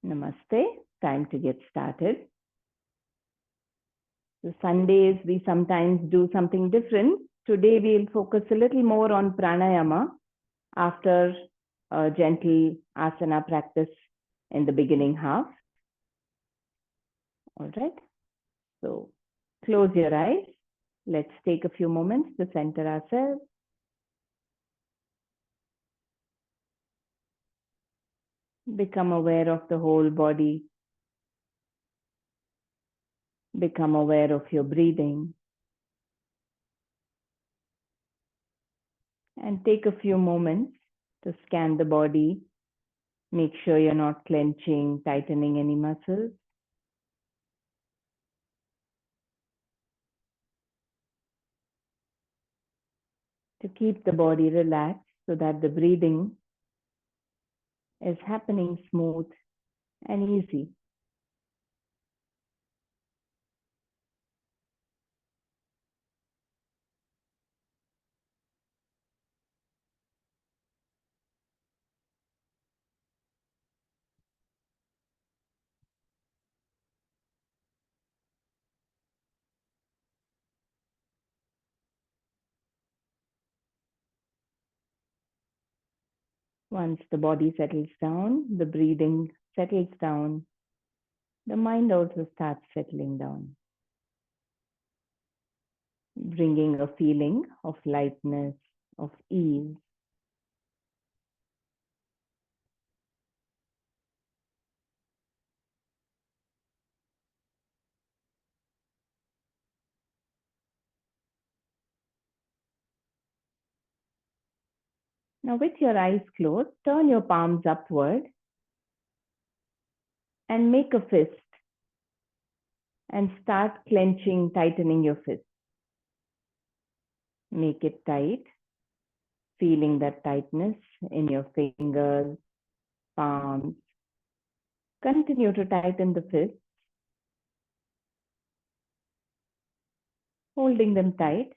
Namaste. Time to get started. So Sundays, we sometimes do something different. Today, we'll focus a little more on pranayama after a gentle asana practice in the beginning half. All right. So close your eyes. Let's take a few moments to center ourselves. Become aware of the whole body. Become aware of your breathing. And take a few moments to scan the body. Make sure you're not clenching, tightening any muscles. To keep the body relaxed so that the breathing is happening smooth and easy. Once the body settles down, the breathing settles down, the mind also starts settling down, bringing a feeling of lightness, of ease. Now, with your eyes closed, turn your palms upward and make a fist and start clenching, tightening your fist. Make it tight, feeling that tightness in your fingers, palms. Continue to tighten the fist, holding them tight.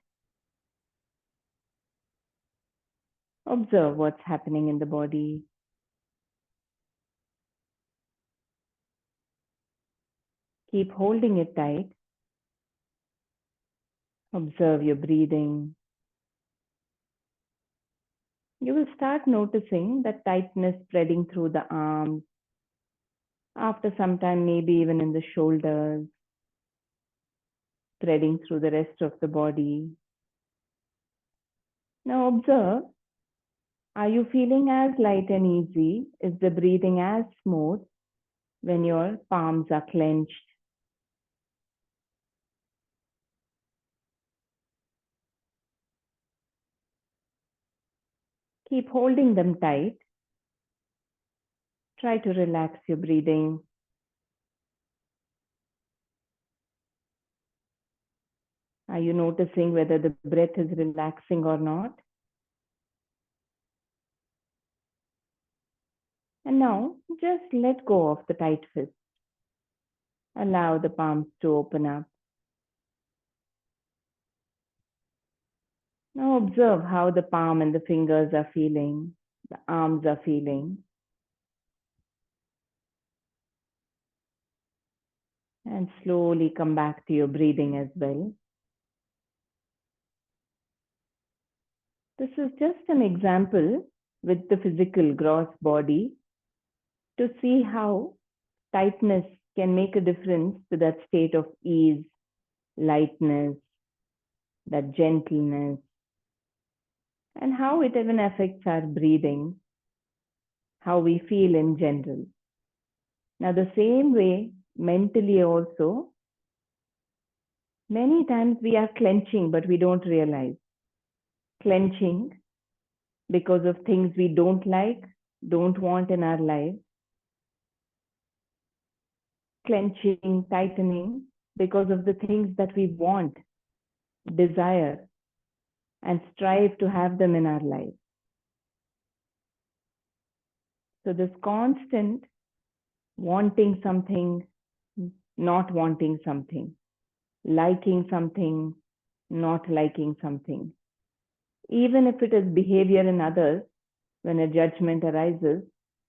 Observe what's happening in the body. Keep holding it tight. Observe your breathing. You will start noticing that tightness spreading through the arms. After some time, maybe even in the shoulders, spreading through the rest of the body. Now observe, are you feeling as light and easy? Is the breathing as smooth when your palms are clenched? Keep holding them tight. Try to relax your breathing. Are you noticing whether the breath is relaxing or not? And now, just let go of the tight fist. Allow the palms to open up. Now observe how the palm and the fingers are feeling, the arms are feeling. And slowly come back to your breathing as well. This is just an example with the physical gross body to see how tightness can make a difference to that state of ease, lightness, that gentleness, and how it even affects our breathing, how we feel in general. Now, the same way, mentally also, many times we are clenching, but we don't realize. Clenching because of things we don't like, don't want in our life. Clenching, tightening because of the things that we want, desire, and strive to have them in our life. So this constant wanting something, not wanting something, liking something, not liking something. Even if it is behavior in others, when a judgment arises,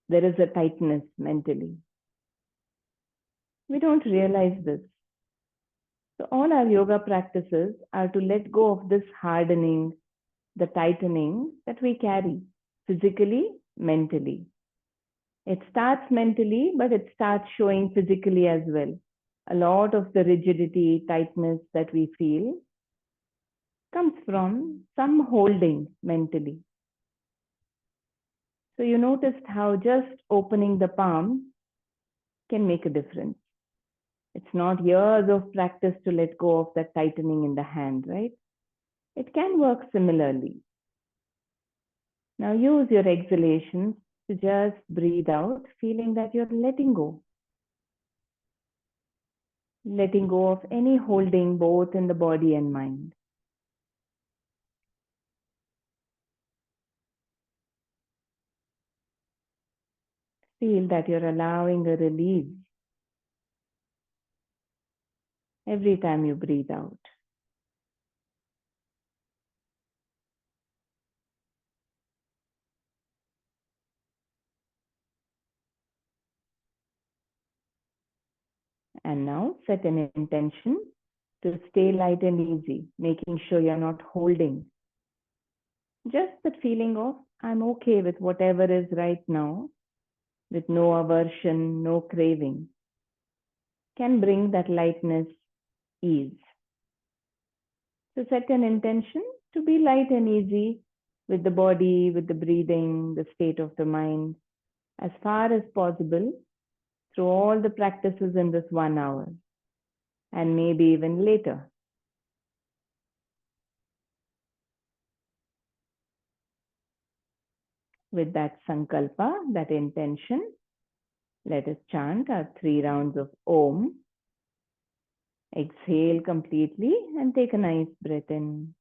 there is a tightness mentally. We don't realize this. So all our yoga practices are to let go of this hardening, the tightening that we carry physically, mentally. It starts mentally, but it starts showing physically as well. A lot of the rigidity, tightness that we feel comes from some holding mentally. So you noticed how just opening the palm can make a difference. It's not years of practice to let go of that tightening in the hand, right? It can work similarly. Now use your exhalations to just breathe out, feeling that you're letting go of any holding both in the body and mind. Feel that you're allowing a release every time you breathe out. And now set an intention to stay light and easy, making sure you're not holding. Just that feeling of, I'm okay with whatever is right now, with no aversion, no craving, can bring that lightness, ease. So set an intention to be light and easy with the body, with the breathing, the state of the mind, as far as possible through all the practices in this 1 hour, and maybe even later. With that sankalpa, that intention, let us chant our 3 rounds of Om. Exhale completely and take a nice breath in.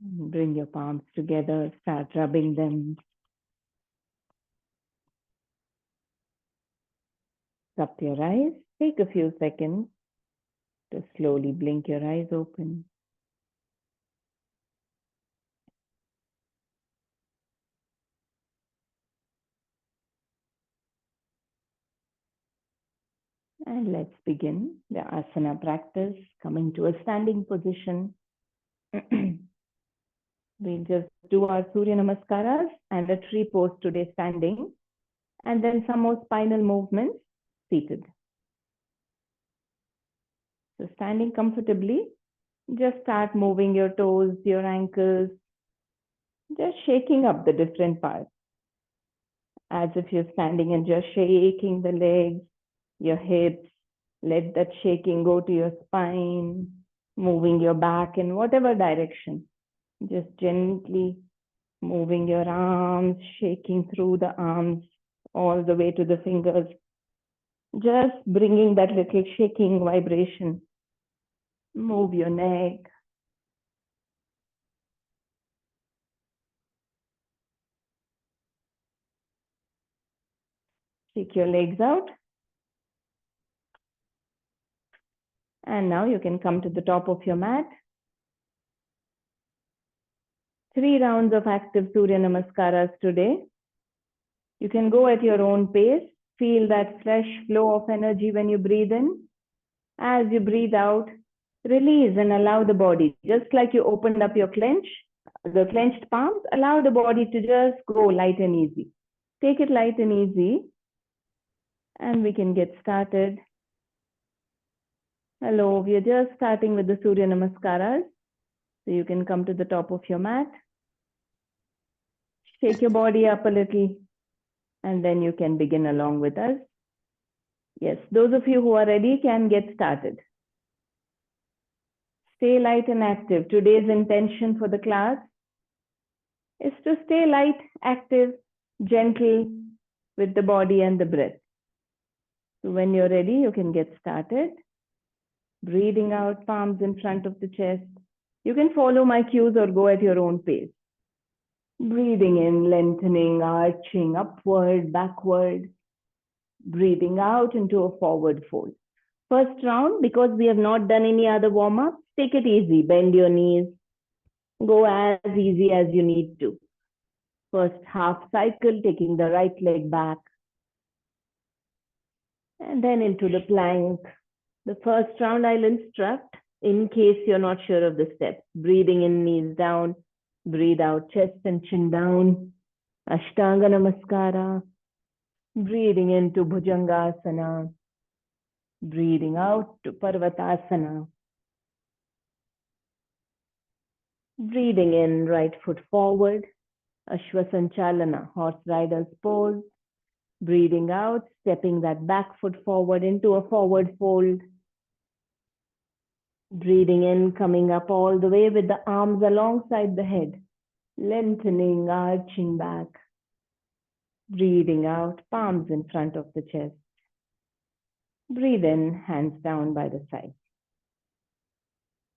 Bring your palms together, start rubbing them. Cup your eyes. Take a few seconds to slowly blink your eyes open. And let's begin the asana practice, coming to a standing position. We'll just do our Surya Namaskaras and a tree pose today standing, and then some more spinal movements seated. So standing comfortably, just start moving your toes, your ankles, just shaking up the different parts as if you're standing and just shaking the legs, your hips. Let that shaking go to your spine, moving your back in whatever direction. Just gently moving your arms, shaking through the arms all the way to the fingers. Just bringing that little shaking vibration. Move your neck. Stick your legs out. And now you can come to the top of your mat. 3 rounds of active Surya Namaskaras today. You can go at your own pace. Feel that fresh flow of energy when you breathe in. As you breathe out, release and allow the body, just like you opened up your the clenched palms, allow the body to just go light and easy. Take it light and easy, and we can get started. Hello, we are just starting with the Surya Namaskaras. So you can come to the top of your mat. Shake your body up a little, and then you can begin along with us. Yes, those of you who are ready can get started. Stay light and active. Today's intention for the class is to stay light, active, gentle with the body and the breath. So when you're ready, you can get started. Breathing out, palms in front of the chest. You can follow my cues or go at your own pace. Breathing in, lengthening, arching, upward, backward. Breathing out into a forward fold. First round, because we have not done any other warm-up, take it easy. Bend your knees. Go as easy as you need to. First half cycle, taking the right leg back. And then into the plank. The first round I'll instruct in case you're not sure of the steps. Breathing in, knees down. Breathe out, chest and chin down. Ashtanga Namaskara. Breathing into Bhujangasana. Breathing out to Parvatasana. Breathing in, right foot forward. Ashwasanchalana, horse rider's pose. Breathing out, stepping that back foot forward into a forward fold. Breathing in, coming up all the way with the arms alongside the head. Lengthening, arching back. Breathing out, palms in front of the chest. Breathe in, hands down by the side.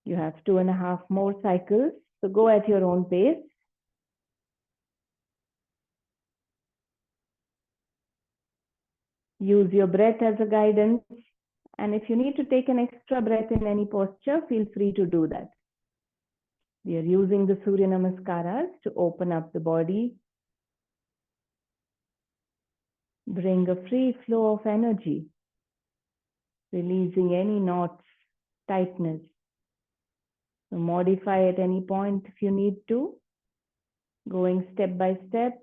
You have 2.5 more cycles, so go at your own pace. Use your breath as a guidance. And if you need to take an extra breath in any posture, feel free to do that. We are using the Surya Namaskaras to open up the body. Bring a free flow of energy, releasing any knots, tightness. So modify at any point if you need to, going step by step,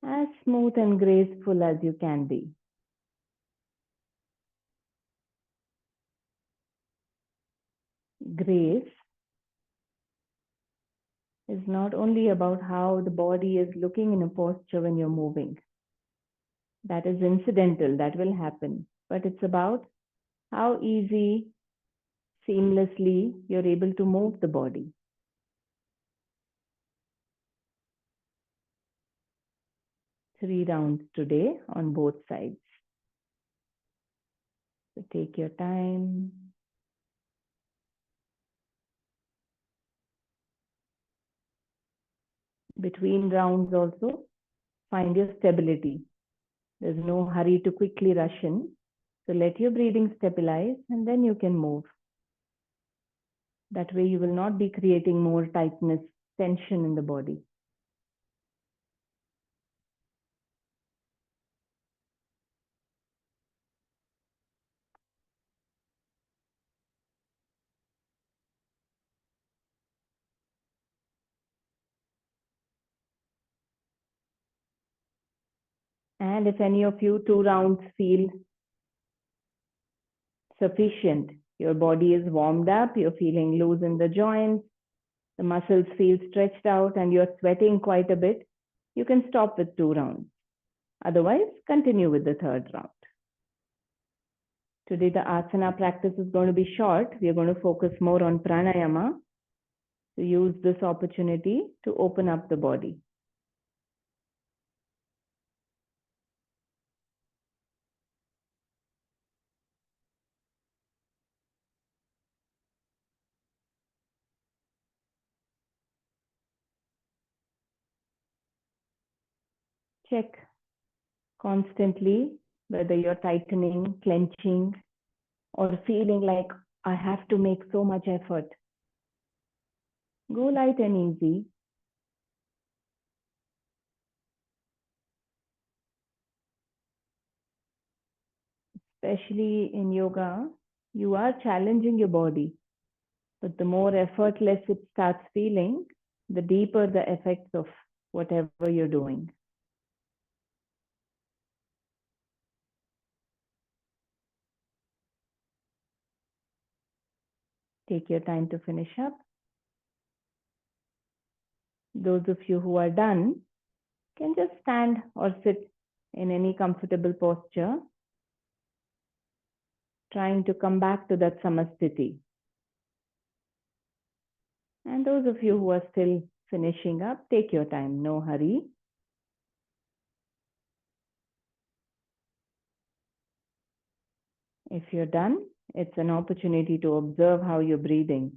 as smooth and graceful as you can be. Grace is not only about how the body is looking in a posture when you're moving. That is incidental, that will happen. But it's about how easy, seamlessly you're able to move the body. Three rounds today on both sides. So take your time. Between rounds also, find your stability. There's no hurry to quickly rush in. So let your breathing stabilize and then you can move. That way you will not be creating more tightness, tension in the body. And if any of you 2 rounds feel sufficient, your body is warmed up, you're feeling loose in the joints, the muscles feel stretched out and you're sweating quite a bit, you can stop with 2 rounds. Otherwise, continue with the 3rd round. Today, the asana practice is going to be short. We are going to focus more on pranayama. So use this opportunity to open up the body. Check constantly whether you're tightening, clenching, or feeling like I have to make so much effort. Go light and easy. Especially in yoga, you are challenging your body. But the more effortless it starts feeling, the deeper the effects of whatever you're doing. Take your time to finish up. Those of you who are done can just stand or sit in any comfortable posture, trying to come back to that samasthiti. And those of you who are still finishing up, take your time, no hurry. If you're done, it's an opportunity to observe how you're breathing.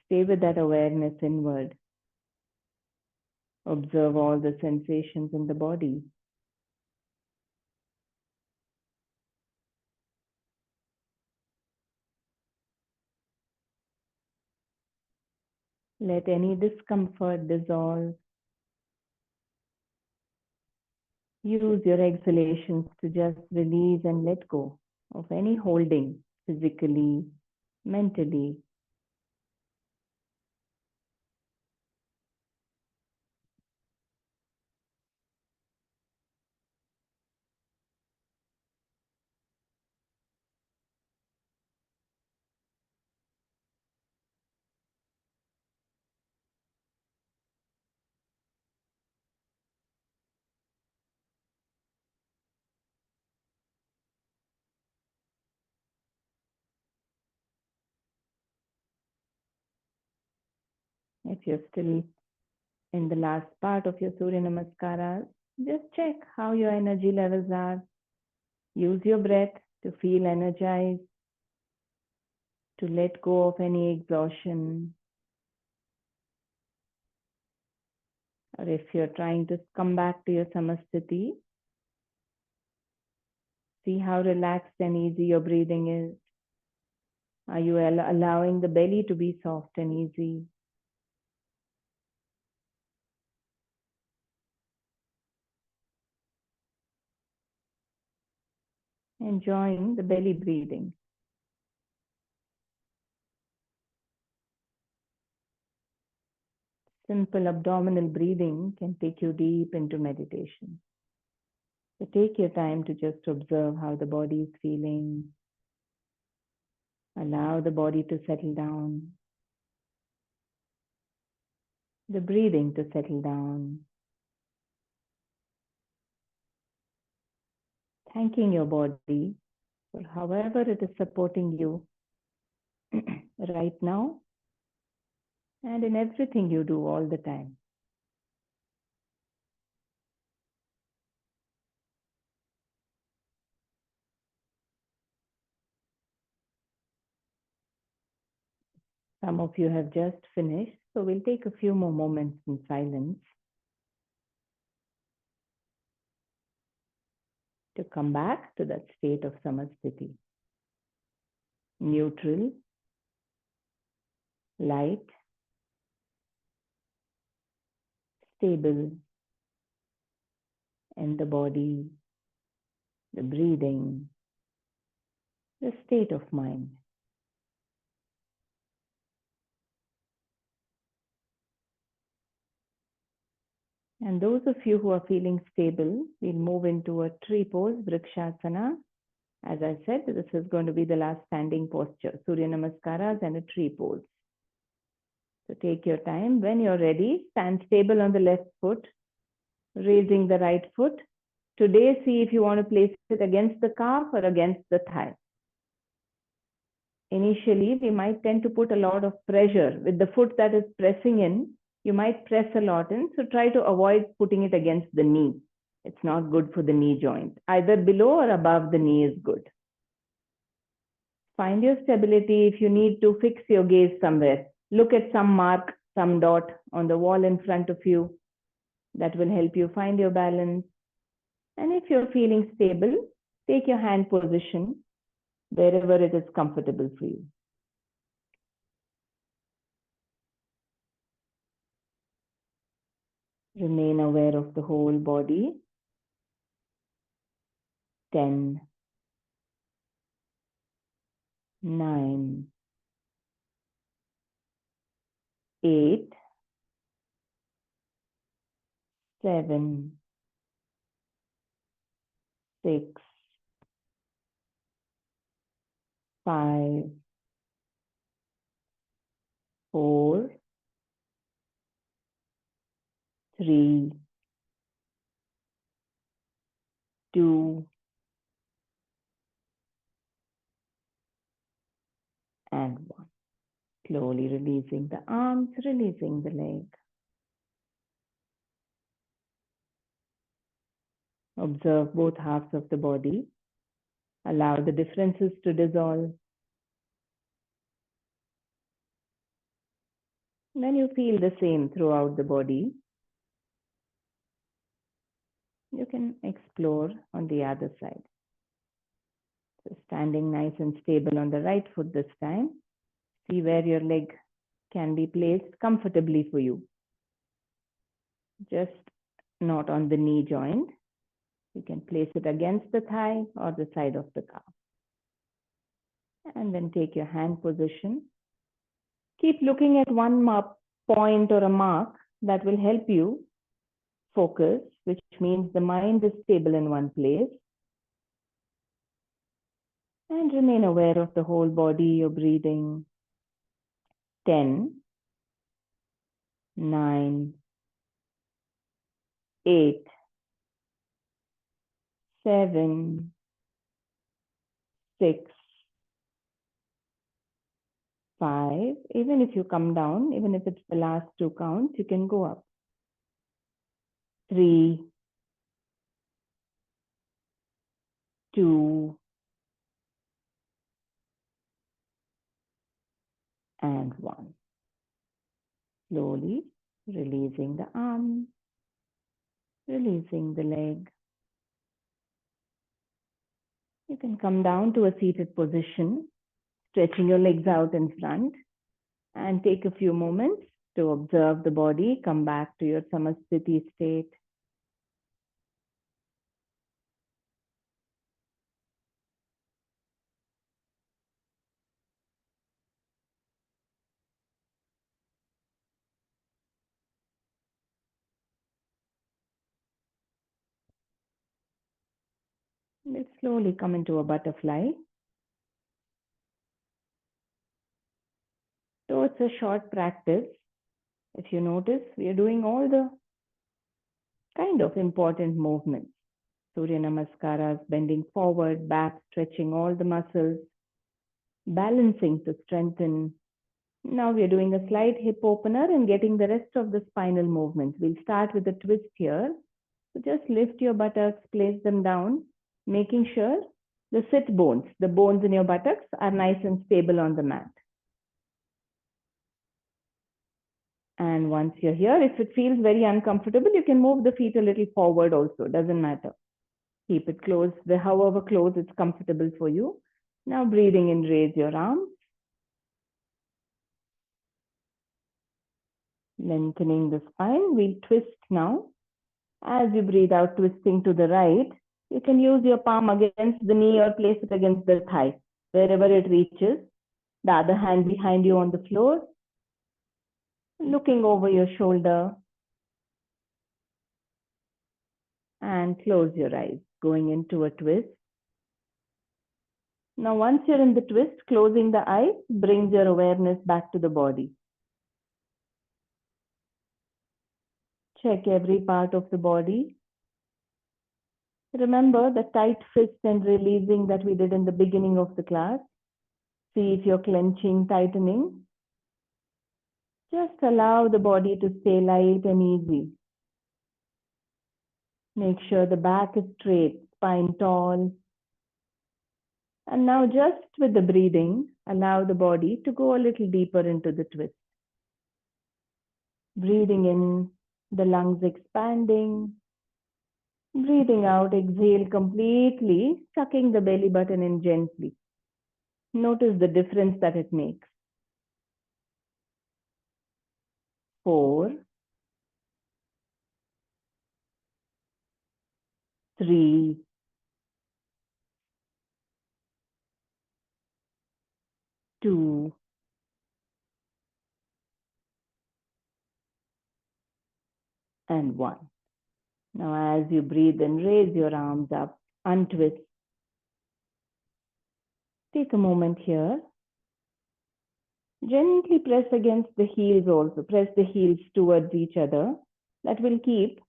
Stay with that awareness inward. Observe all the sensations in the body. Let any discomfort dissolve. Use your exhalations to just release and let go of any holding, physically, mentally. If you're still in the last part of your Surya Namaskaras, just check how your energy levels are. Use your breath to feel energized, to let go of any exhaustion. Or if you're trying to come back to your samasthiti, see how relaxed and easy your breathing is. Are you allowing the belly to be soft and easy? Enjoying the belly breathing. Simple abdominal breathing can take you deep into meditation. So take your time to just observe how the body is feeling. Allow the body to settle down. The breathing to settle down. Thanking your body for however it is supporting you right now and in everything you do all the time. Some of you have just finished, so we'll take a few more moments in silence to come back to that state of samasthiti. Neutral, light, stable in the body, the breathing, the state of mind. And those of you who are feeling stable, we'll move into a tree pose, Vrikshasana. As I said, this is going to be the last standing posture, Surya Namaskaras and a tree pose. So take your time. When you're ready, stand stable on the left foot, raising the right foot. Today, see if you want to place it against the calf or against the thigh. Initially, we might tend to put a lot of pressure with the foot that is pressing in. You might press a lot in, so try to avoid putting it against the knee. It's not good for the knee joint. Either below or above the knee is good. Find your stability. If you need to, fix your gaze somewhere. Look at some mark, some dot on the wall in front of you. That will help you find your balance. And if you're feeling stable, take your hand position wherever it is comfortable for you. Remain aware of the whole body. 10, 9, 8, 7, 6, 5, 4, 3, 2, and 1. Slowly releasing the arms, releasing the leg. Observe both halves of the body. Allow the differences to dissolve. When you feel the same throughout the body, you can explore on the other side. So standing nice and stable on the right foot this time. See where your leg can be placed comfortably for you. Just not on the knee joint. You can place it against the thigh or the side of the calf. And then take your hand position. Keep looking at one point or a mark that will help you focus, which means the mind is stable in one place. And remain aware of the whole body, your breathing. 10, 9, 8, 7, 6, 5. Even if you come down, even if it's the last two counts, you can go up. 3, 2, and 1. Slowly releasing the arm, releasing the leg. You can come down to a seated position, stretching your legs out in front, and take a few moments to observe the body. Come back to your samasthiti state. Let's slowly come into a butterfly. So it's a short practice. If you notice, we are doing all the kind of important movements. Surya Namaskaras, bending forward, back, stretching all the muscles, balancing to strengthen. Now we are doing a slight hip opener and getting the rest of the spinal movements. We'll start with a twist here. So just lift your buttocks, place them down, making sure the sit bones, the bones in your buttocks are nice and stable on the mat. And once you're here, if it feels very uncomfortable, you can move the feet a little forward also, doesn't matter. Keep it closed, however close it's comfortable for you. Now breathing in, raise your arms. Lengthening the spine, we'll twist now. As you breathe out, twisting to the right, you can use your palm against the knee or place it against the thigh, wherever it reaches. The other hand behind you on the floor, looking over your shoulder, and close your eyes, going into a twist. Now, once you're in the twist, closing the eyes brings your awareness back to the body. Check every part of the body. Remember the tight fist and releasing that we did in the beginning of the class. See if you're clenching, tightening. Just allow the body to stay light and easy. Make sure the back is straight, spine tall. And now just with the breathing, allow the body to go a little deeper into the twist. Breathing in, the lungs expanding. Breathing out, exhale completely, sucking the belly button in gently. Notice the difference that it makes. 4, 3, 2, and 1. Now, as you breathe in, raise your arms up, untwist. Take a moment here. Gently press against the heels also. Press the heels towards each other. That will keep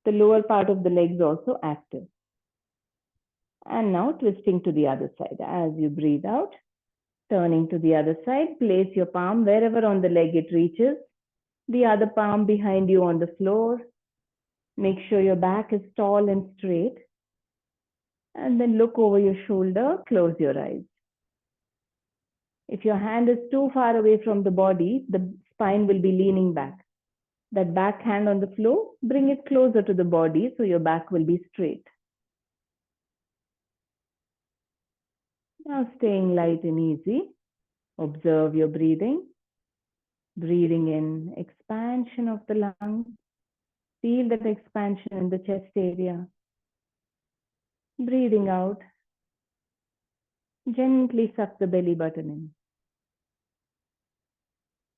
the lower part of the legs also active. And now twisting to the other side. As you breathe out, turning to the other side, place your palm wherever on the leg it reaches. The other palm behind you on the floor. Make sure your back is tall and straight. And then look over your shoulder, close your eyes. If your hand is too far away from the body, the spine will be leaning back. That back hand on the floor, bring it closer to the body so your back will be straight. Now staying light and easy, observe your breathing. Breathing in, expansion of the lungs. Feel that expansion in the chest area. Breathing out, gently suck the belly button in.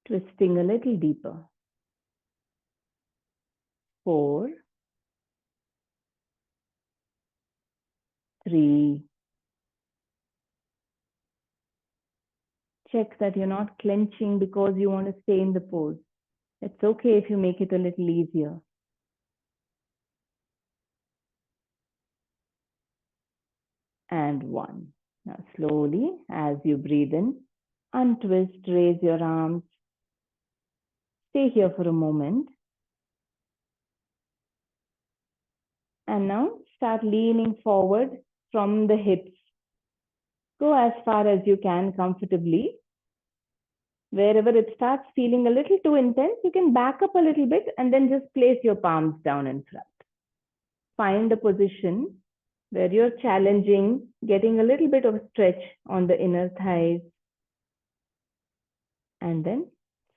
Twisting a little deeper. 4, 3. Check that you're not clenching because you want to stay in the pose. It's okay if you make it a little easier. And 1. Now slowly, as you breathe in, untwist, raise your arms. Stay here for a moment. And now start leaning forward from the hips. Go as far as you can comfortably. Wherever it starts feeling a little too intense, you can back up a little bit and then just place your palms down in front. Find a position where you're challenging, getting a little bit of stretch on the inner thighs. And then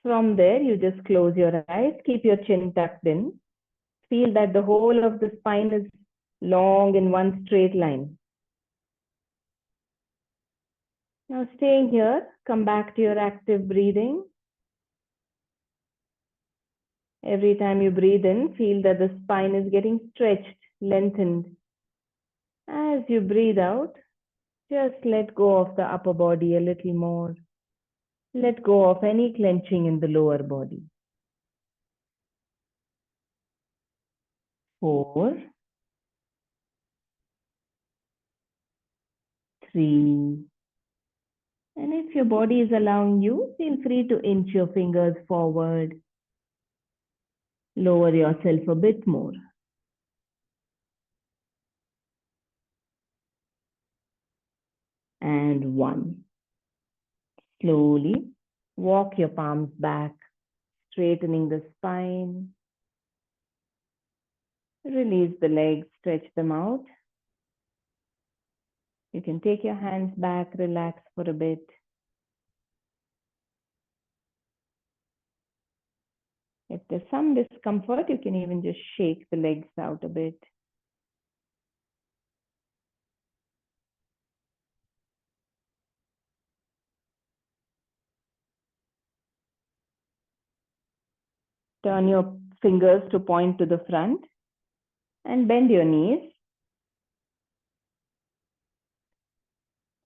from there, you just close your eyes, keep your chin tucked in. Feel that the whole of the spine is long in one straight line. Now staying here, come back to your active breathing. Every time you breathe in, feel that the spine is getting stretched, lengthened. As you breathe out, just let go of the upper body a little more. Let go of any clenching in the lower body. 4, 3. And if your body is allowing you, feel free to inch your fingers forward. Lower yourself a bit more. And 1. Slowly walk your palms back, straightening the spine. Release the legs, stretch them out. You can take your hands back, relax for a bit. If there's some discomfort, you can even just shake the legs out a bit. Turn your fingers to point to the front and bend your knees.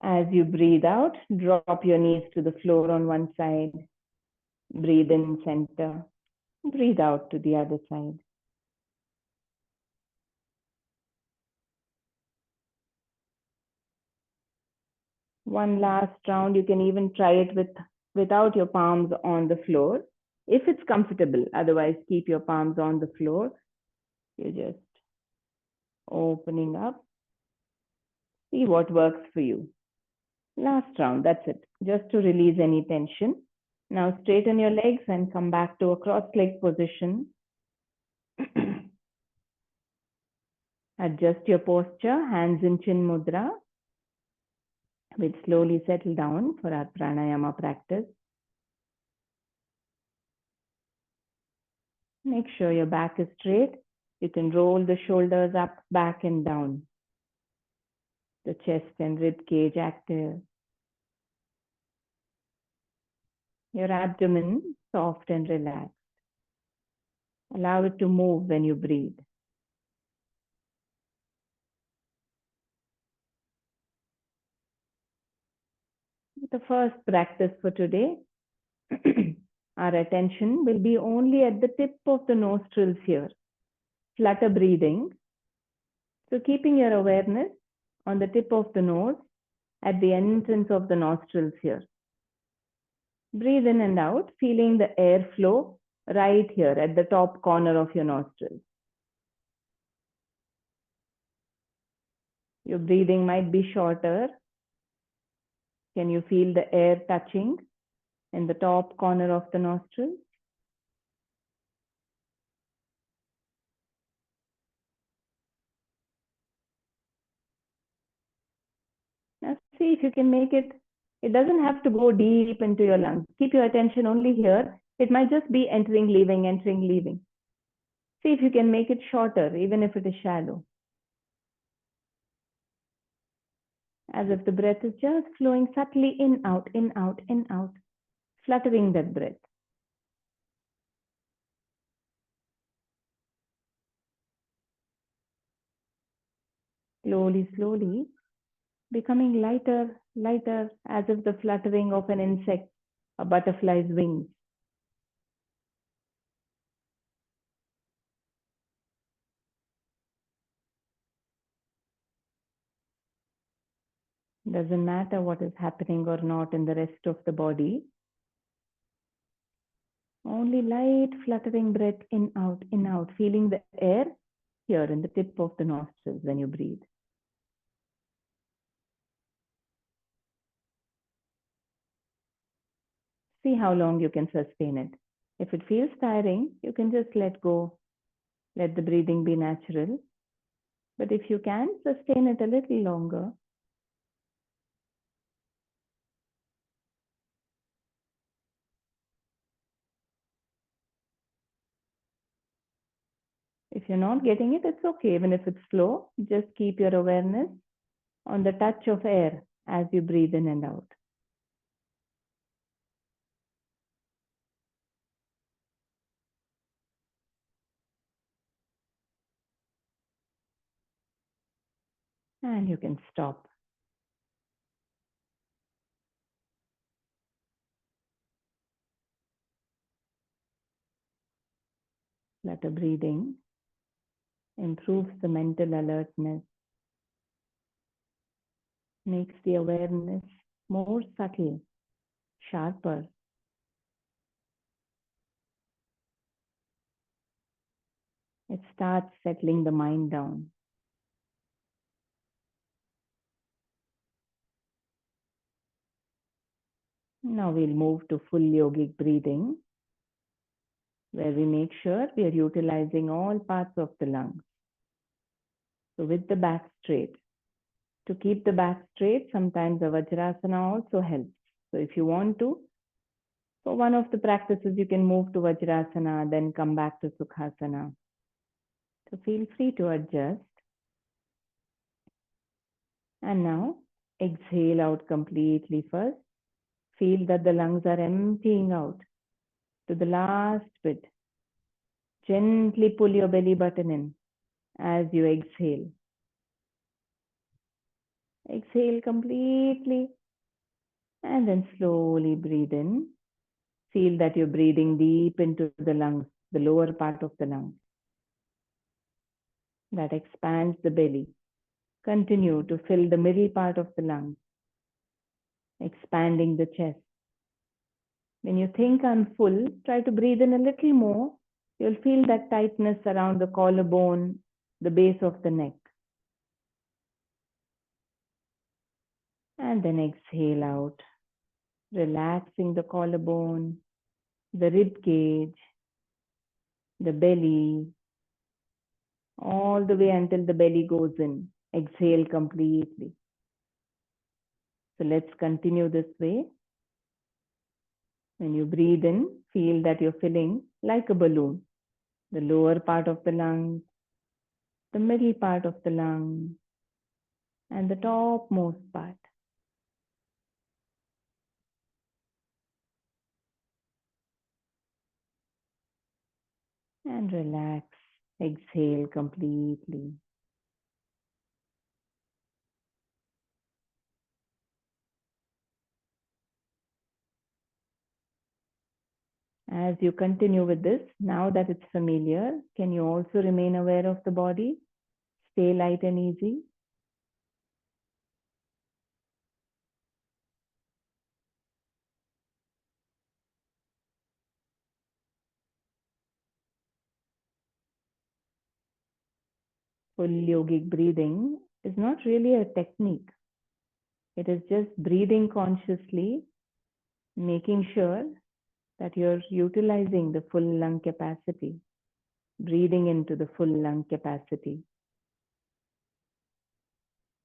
As you breathe out, drop your knees to the floor on one side. Breathe in center. Breathe out to the other side. One last round. You can even try it without your palms on the floor, if it's comfortable. Otherwise, keep your palms on the floor. You're just opening up. See what works for you. Last round, that's it. Just to release any tension. Now straighten your legs and come back to a cross-leg position. Adjust your posture, hands in chin mudra. We'll slowly settle down for our pranayama practice. Make sure your back is straight. You can roll the shoulders up, back, and down. The chest and rib cage active. Your abdomen soft and relaxed. Allow it to move when you breathe. The first practice for today, our attention will be only at the tip of the nostrils here. Flutter breathing. So keeping your awareness on the tip of the nose at the entrance of the nostrils here. Breathe in and out, feeling the airflow right here at the top corner of your nostrils. Your breathing might be shorter. Can you feel the air touching in the top corner of the nostril? Now see if you can make it. It doesn't have to go deep into your lungs. Keep your attention only here. It might just be entering, leaving, entering, leaving. See if you can make it shorter, even if it is shallow. As if the breath is just flowing subtly in, out, in, out, in, out, fluttering that breath. Slowly, slowly, becoming lighter, lighter, as if the fluttering of an insect, a butterfly's wings. Doesn't matter what is happening or not in the rest of the body. Only light fluttering breath in, out, feeling the air here in the tip of the nostrils when you breathe. See how long you can sustain it. If it feels tiring, you can just let go. Let the breathing be natural. But if you can, sustain it a little longer. If you're not getting it, it's okay. Even if it's slow, just keep your awareness on the touch of air as you breathe in and out. And you can stop. Flutter breathing improves the mental alertness, makes the awareness more subtle, sharper. It starts settling the mind down. Now we'll move to full yogic breathing, where we make sure we are utilizing all parts of the lungs. So with the back straight. To keep the back straight, sometimes a Vajrasana also helps. So if you want to, for one of the practices, you can move to Vajrasana, then come back to Sukhasana. So feel free to adjust. And now exhale out completely first. Feel that the lungs are emptying out to the last bit. Gently pull your belly button in as you exhale. Exhale completely and then slowly breathe in. Feel that you're breathing deep into the lungs, the lower part of the lungs. That expands the belly. Continue to fill the middle part of the lungs, expanding the chest. When you think I'm full, try to breathe in a little more. You'll feel that tightness around the collarbone, the base of the neck. And then exhale out, relaxing the collarbone, the rib cage, the belly, all the way until the belly goes in. Exhale completely. So let's continue this way. When you breathe in, feel that you're filling like a balloon, the lower part of the lungs, the middle part of the lung, and the topmost part. And relax. Exhale completely. As you continue with this, now that it's familiar, can you also remain aware of the body? Stay light and easy. Full yogic breathing is not really a technique. It is just breathing consciously, making sure that you're utilizing the full lung capacity, breathing into the full lung capacity.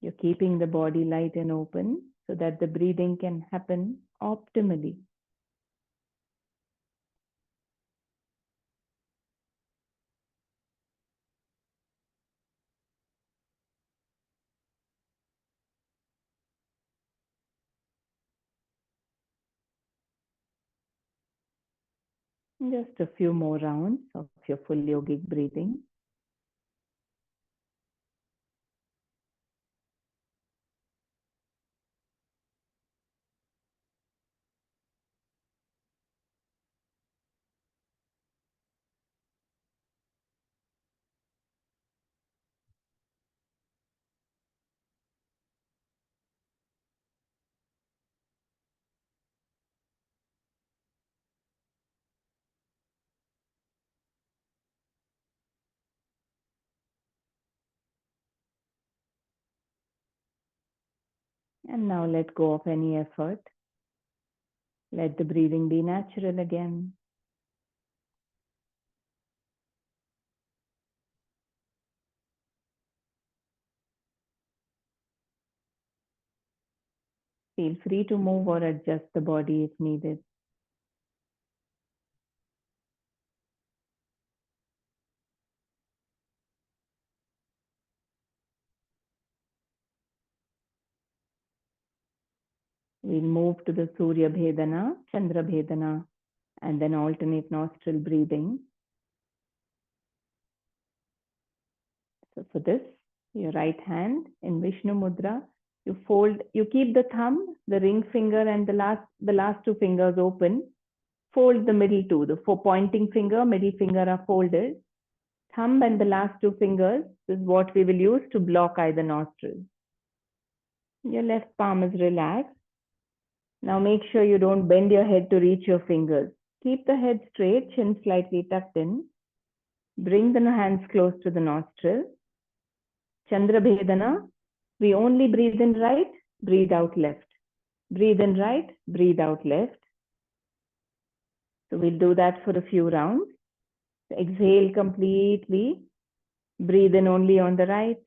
You're keeping the body light and open so that the breathing can happen optimally. Just a few more rounds of your full yogic breathing. And now let go of any effort. Let the breathing be natural again. Feel free to move or adjust the body if needed. We'll move to the Surya bhedana, Chandra bhedana, and then alternate nostril breathing. So for this, your right hand in Vishnu Mudra, you keep the thumb, the ring finger, and the last two fingers open. Fold the middle two, the pointing finger, middle finger are folded. Thumb and the last two fingers is what we will use to block either nostril. Your left palm is relaxed. Now make sure you don't bend your head to reach your fingers. Keep the head straight, chin slightly tucked in. Bring the hands close to the nostril. Chandra bhedana, we only breathe in right, breathe out left. Breathe in right, breathe out left. So we'll do that for a few rounds. Exhale completely. Breathe in only on the right.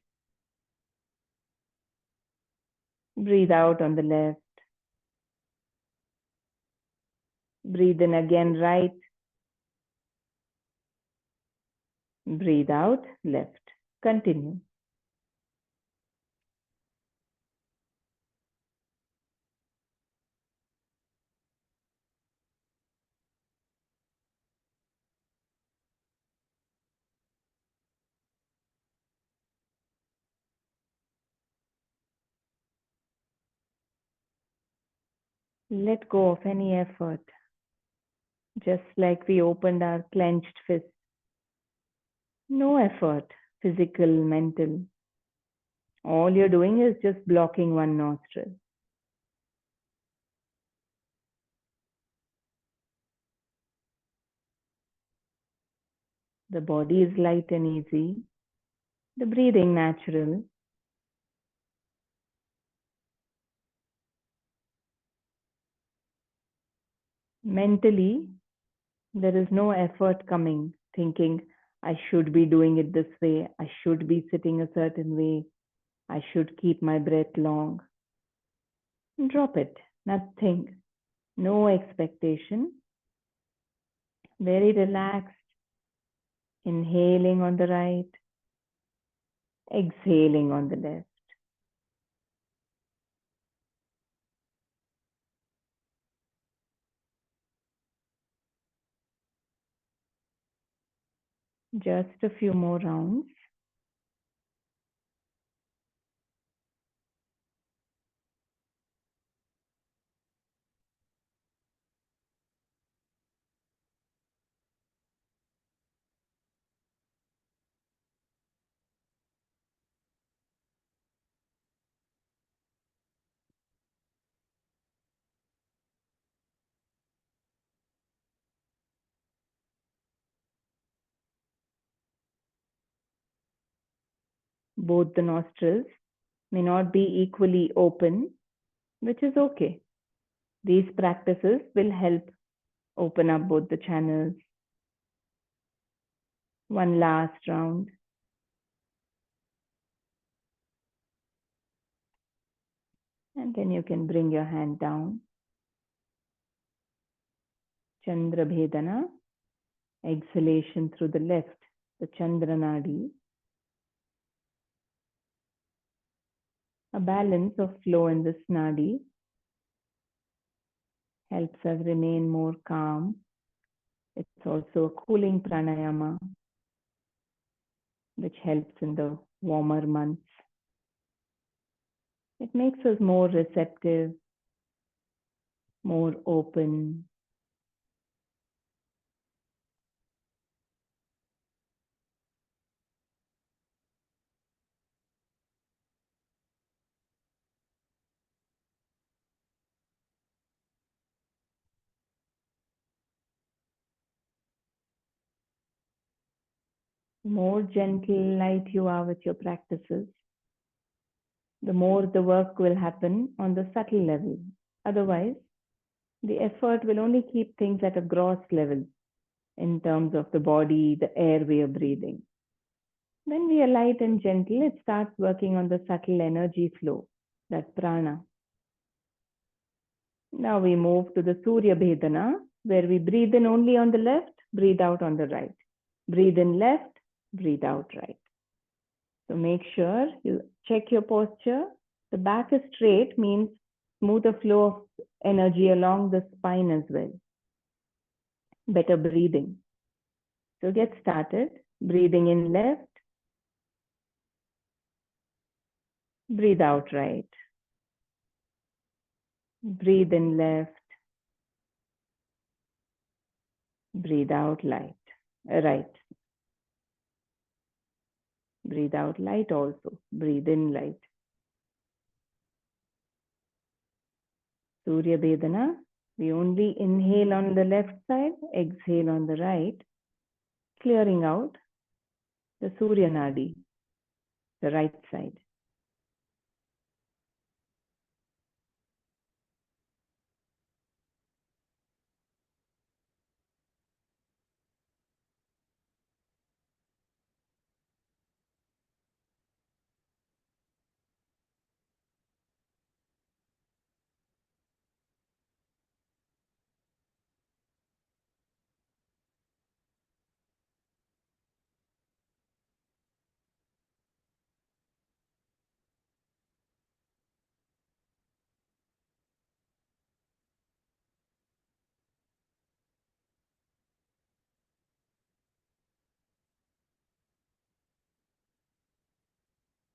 Breathe out on the left. Breathe in again right. Breathe out left. Continue. Let go of any effort. Just like we opened our clenched fist. No effort, physical, mental. All you're doing is just blocking one nostril. The body is light and easy. The breathing natural. Mentally, there is no effort coming, thinking, I should be doing it this way. I should be sitting a certain way. I should keep my breath long. Drop it. Nothing. No expectation. Very relaxed. Inhaling on the right. Exhaling on the left. Just a few more rounds. Both the nostrils may not be equally open, which is okay. These practices will help open up both the channels. One last round. And then you can bring your hand down. Chandra bhedana. Exhalation through the left, the Chandra Nadi. A balance of flow in this Nadi helps us remain more calm. It's also a cooling pranayama, which helps in the warmer months. It makes us more receptive, more open. The more gentle, light you are with your practices, the more the work will happen on the subtle level. Otherwise, the effort will only keep things at a gross level in terms of the body, the air we are breathing. When we are light and gentle, it starts working on the subtle energy flow, that prana. Now we move to the Surya bhedana, where we breathe in only on the left, breathe out on the right. Breathe in left, breathe out right. So make sure you check your posture. The back is straight, means smoother flow of energy along the spine as well. Better breathing. So get started. Breathing in left, breathe out right. Breathe in left, breathe out right. Breathe out light also. Breathe in light. Surya bhedana. We only inhale on the left side, exhale on the right, clearing out the Surya Nadi, the right side.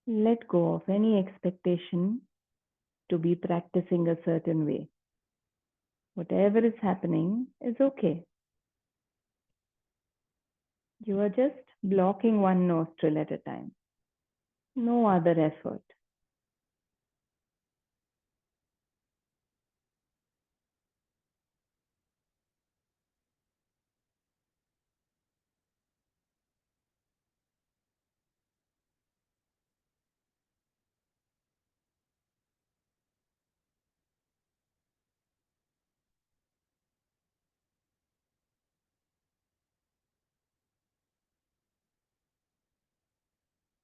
Let go of any expectation to be practicing a certain way. Whatever is happening is okay. You are just blocking one nostril at a time. No other effort.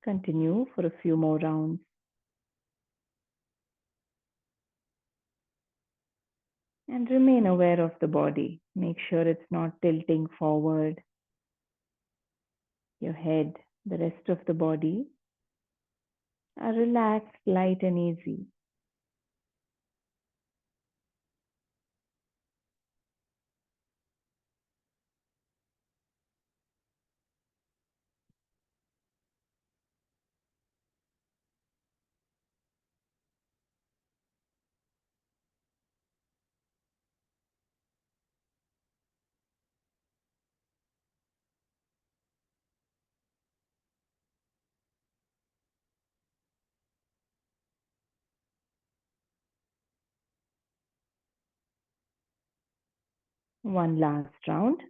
Continue for a few more rounds. And remain aware of the body. Make sure it's not tilting forward. Your head, the rest of the body are relaxed, light, and easy. One last round.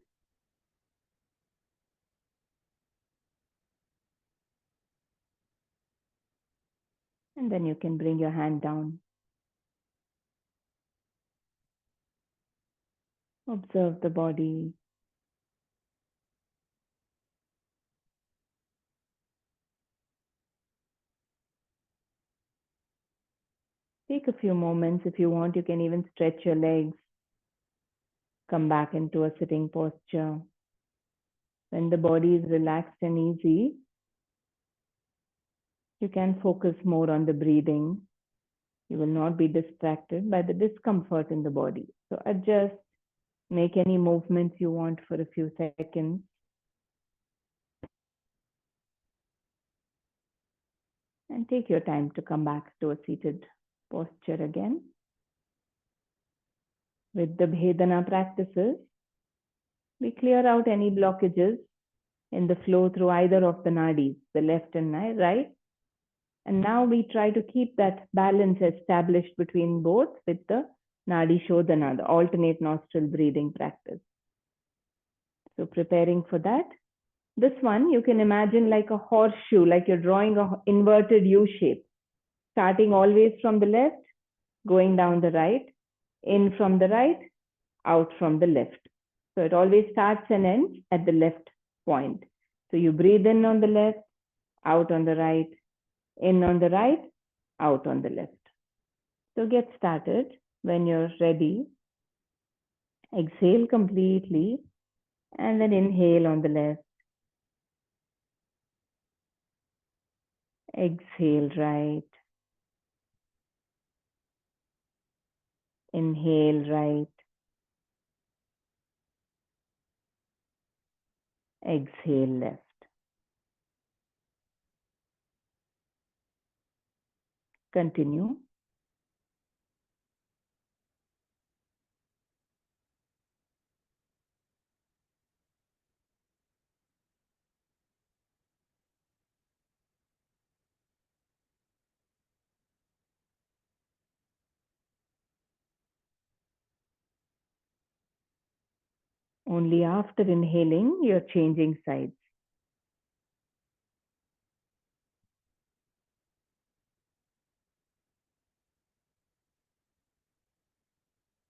And then you can bring your hand down. Observe the body. Take a few moments. If you want, you can even stretch your legs. Come back into a sitting posture. When the body is relaxed and easy, you can focus more on the breathing. You will not be distracted by the discomfort in the body. So adjust, make any movements you want for a few seconds. And take your time to come back to a seated posture again. With the bhedana practices, we clear out any blockages in the flow through either of the nadis, the left and right. And now we try to keep that balance established between both with the Nadi Shodhana, the alternate nostril breathing practice. So preparing for that. This one you can imagine like a horseshoe, like you're drawing an inverted U shape, starting always from the left, going down the right, in from the right, out from the left. So it always starts and ends at the left point. So you breathe in on the left, out on the right, in on the right, out on the left. So get started when you're ready. Exhale completely and then inhale on the left. Exhale right. Inhale right. Exhale left. Continue. Only after inhaling, you're changing sides.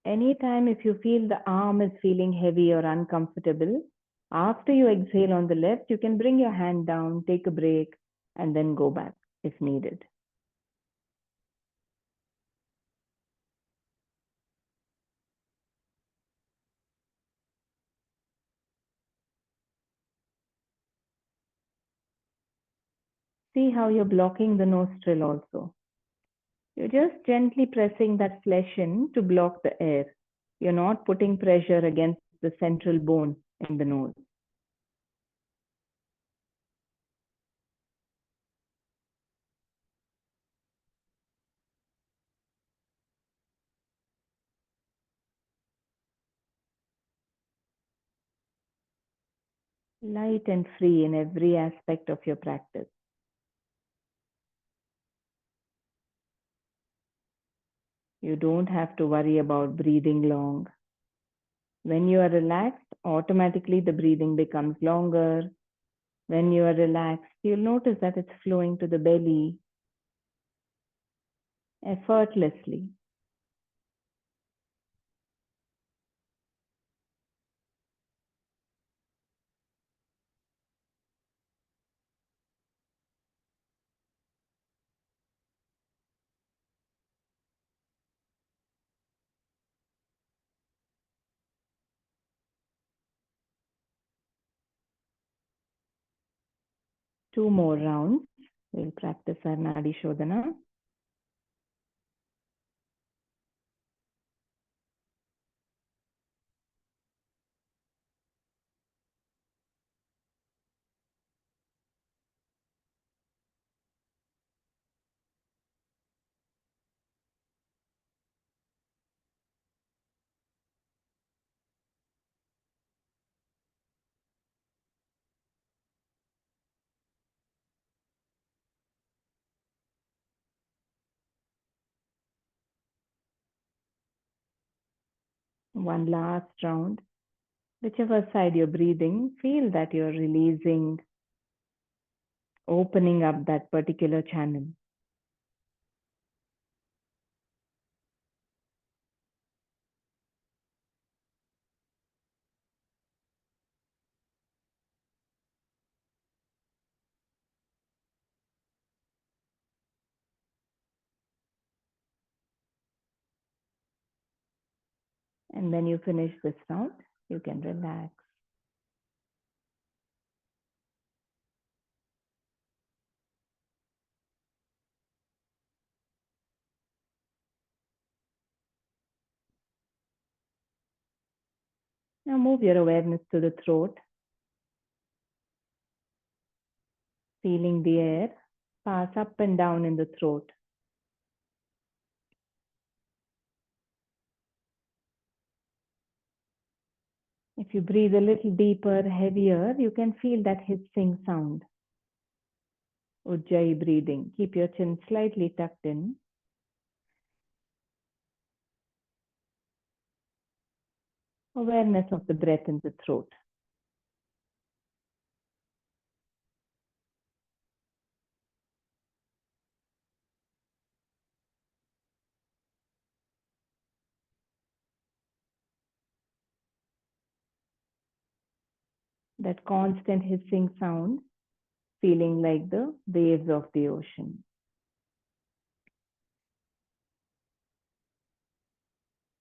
Anytime if you feel the arm is feeling heavy or uncomfortable, after you exhale on the left, you can bring your hand down, take a break, and then go back if needed. See how you're blocking the nostril also. You're just gently pressing that flesh in to block the air. You're not putting pressure against the central bone in the nose. Light and free in every aspect of your practice. You don't have to worry about breathing long. When you are relaxed, automatically the breathing becomes longer. When you are relaxed, you'll notice that it's flowing to the belly effortlessly. Two more rounds. We'll practice our Nadi Shodhana. One last round. Whichever side you're breathing, feel that you're releasing, opening up that particular channel. And when you finish this round, you can relax. Now move your awareness to the throat, feeling the air pass up and down in the throat. If you breathe a little deeper, heavier, you can feel that hissing sound. Ujjayi breathing. Keep your chin slightly tucked in. Awareness of the breath in the throat. That constant hissing sound, feeling like the waves of the ocean.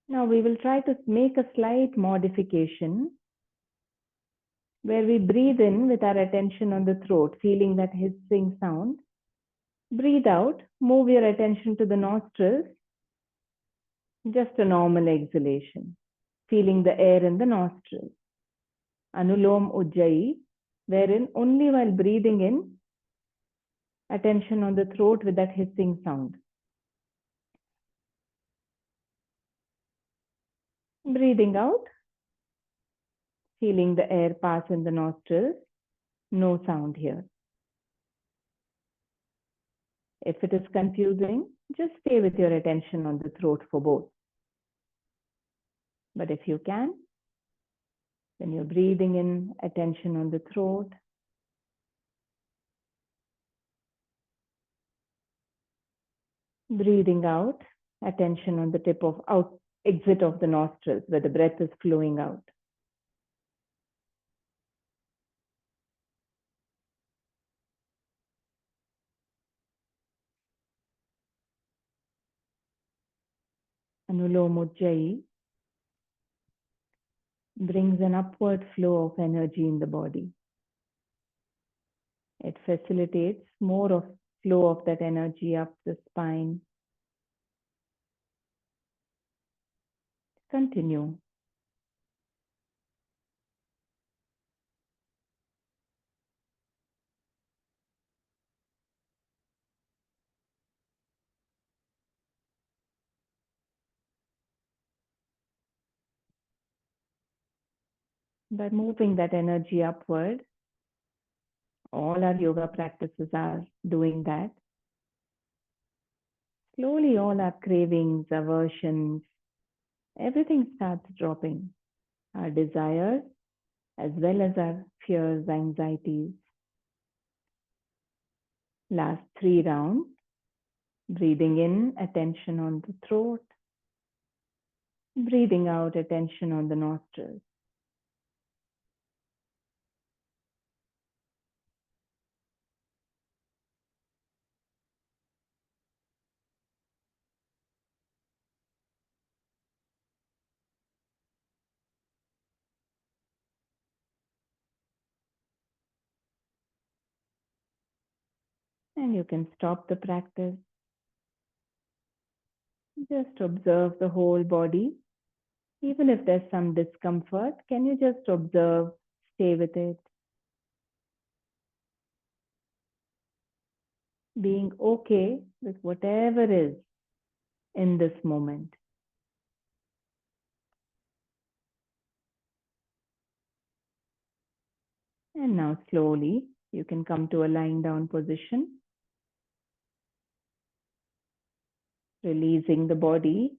Now we will try to make a slight modification where we breathe in with our attention on the throat, feeling that hissing sound. Breathe out, move your attention to the nostrils, just a normal exhalation, feeling the air in the nostrils. Anulom Ujjayi, wherein only while breathing in, attention on the throat with that hissing sound. Breathing out, feeling the air pass in the nostrils, no sound here. If it is confusing, just stay with your attention on the throat for both. But if you can, when you're breathing in, attention on the throat. Breathing out, attention on the tip of exit of the nostrils where the breath is flowing out. Anulom Ujjayi brings an upward flow of energy in the body. It facilitates more of flow of that energy up the spine. Continue. By moving that energy upward, all our yoga practices are doing that. Slowly, all our cravings, aversions, everything starts dropping. Our desires, as well as our fears, anxieties. Last 3 rounds. Breathing in, attention on the throat. Breathing out, attention on the nostrils. And you can stop the practice. Just observe the whole body. Even if there's some discomfort, can you just observe, stay with it, being okay with whatever is in this moment. And now slowly, you can come to a lying down position, releasing the body.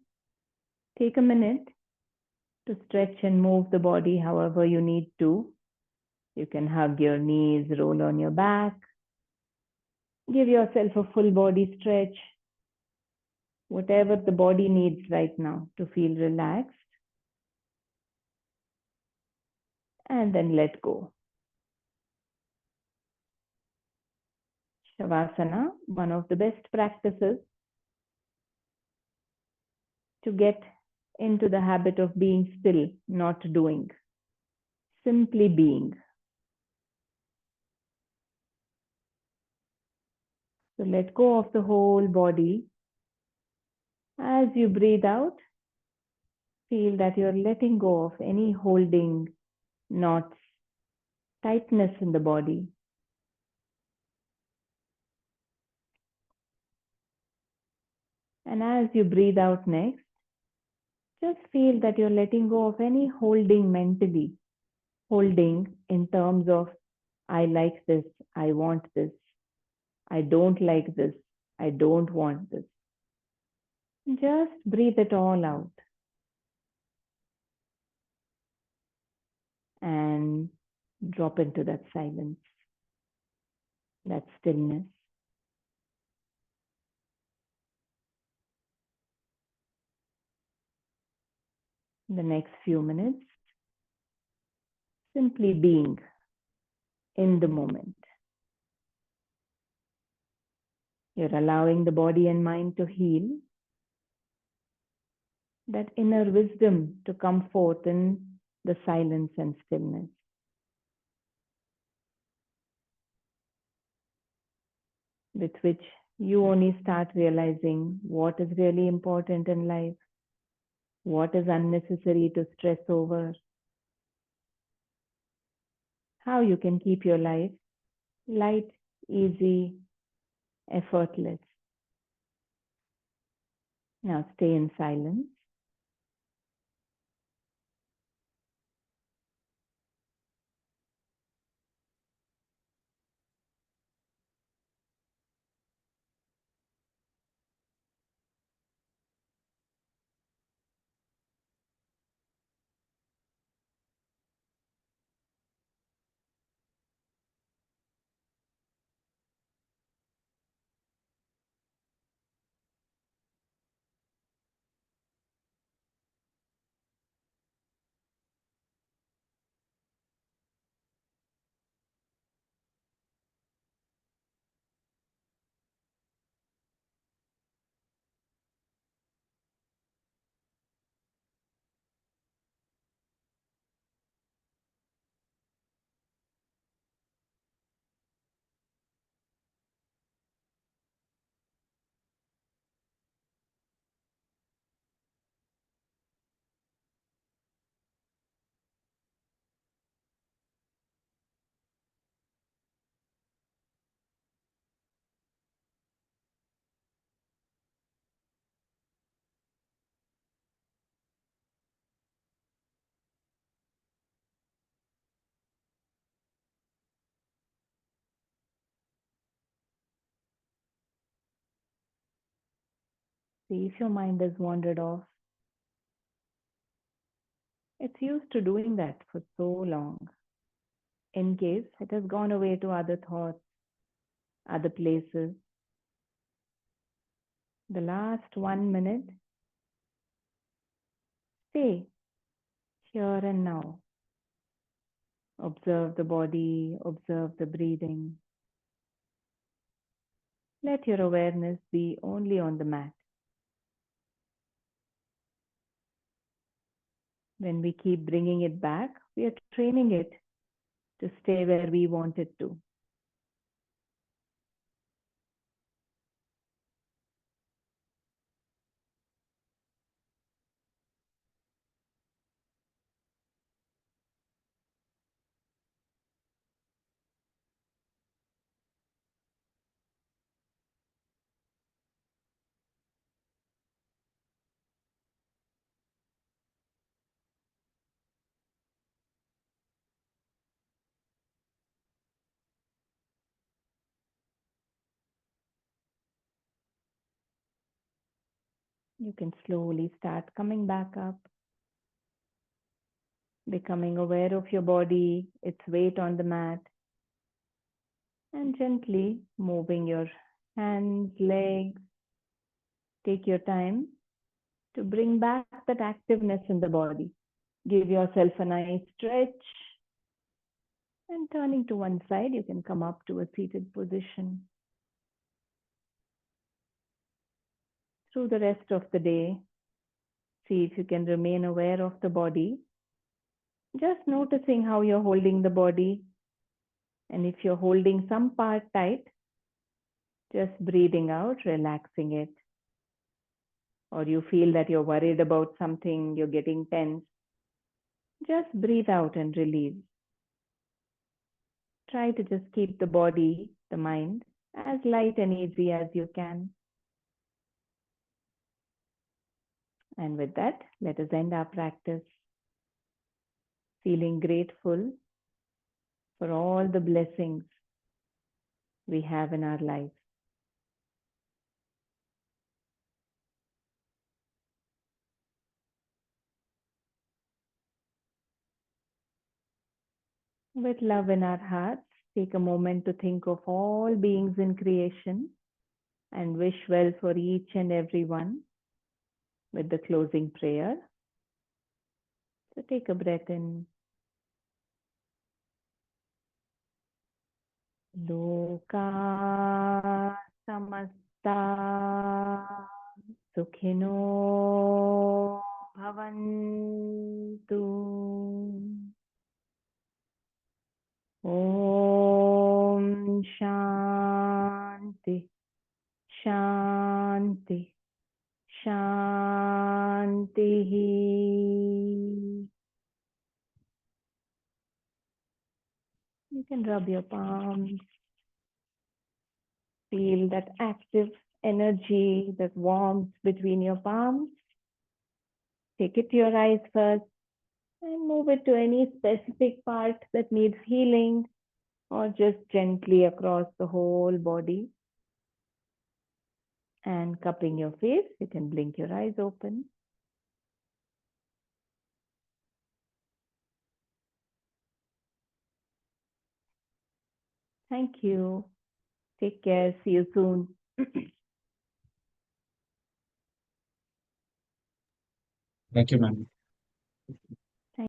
Take a minute to stretch and move the body however you need to. You can hug your knees, roll on your back, give yourself a full body stretch, whatever the body needs right now to feel relaxed, and then let go. Shavasana, one of the best practices to get into the habit of being still, not doing, simply being. So let go of the whole body. As you breathe out, feel that you're letting go of any holding, knots, tightness in the body. And as you breathe out next, just feel that you're letting go of any holding mentally, holding in terms of, I like this, I want this, I don't like this, I don't want this. Just breathe it all out and drop into that silence, that stillness. The next few minutes, simply being in the moment. You're allowing the body and mind to heal, that inner wisdom to come forth in the silence and stillness. With which you only start realizing what is really important in life, what is unnecessary to stress over, how you can keep your life light, easy, effortless. Now stay in silence. See if your mind has wandered off. It's used to doing that for so long. In case it has gone away to other thoughts, other places, the last 1 minute, stay here and now. Observe the body, observe the breathing. Let your awareness be only on the mat. When we keep bringing it back, we are training it to stay where we want it to. You can slowly start coming back up, becoming aware of your body, its weight on the mat, and gently moving your hands, legs. Take your time to bring back that activeness in the body. Give yourself a nice stretch, and turning to one side, you can come up to a seated position. Through the rest of the day, see if you can remain aware of the body, just noticing how you're holding the body. And if you're holding some part tight, just breathing out, relaxing it. Or you feel that you're worried about something, you're getting tense, just breathe out and release. Try to just keep the body, the mind, as light and easy as you can. And with that, let us end our practice. Feeling grateful for all the blessings we have in our life. With love in our hearts, take a moment to think of all beings in creation and wish well for each and every one with the closing prayer. So take a breath in. Loka samasta sukhino bhavantu. Om Shanti Shanti Shanti. You can rub your palms. Feel that active energy, that warmth between your palms. Take it to your eyes first and move it to any specific part that needs healing, or just gently across the whole body. And cupping your face, you can blink your eyes open. Thank you. Take care. See you soon. Thank you, ma'am.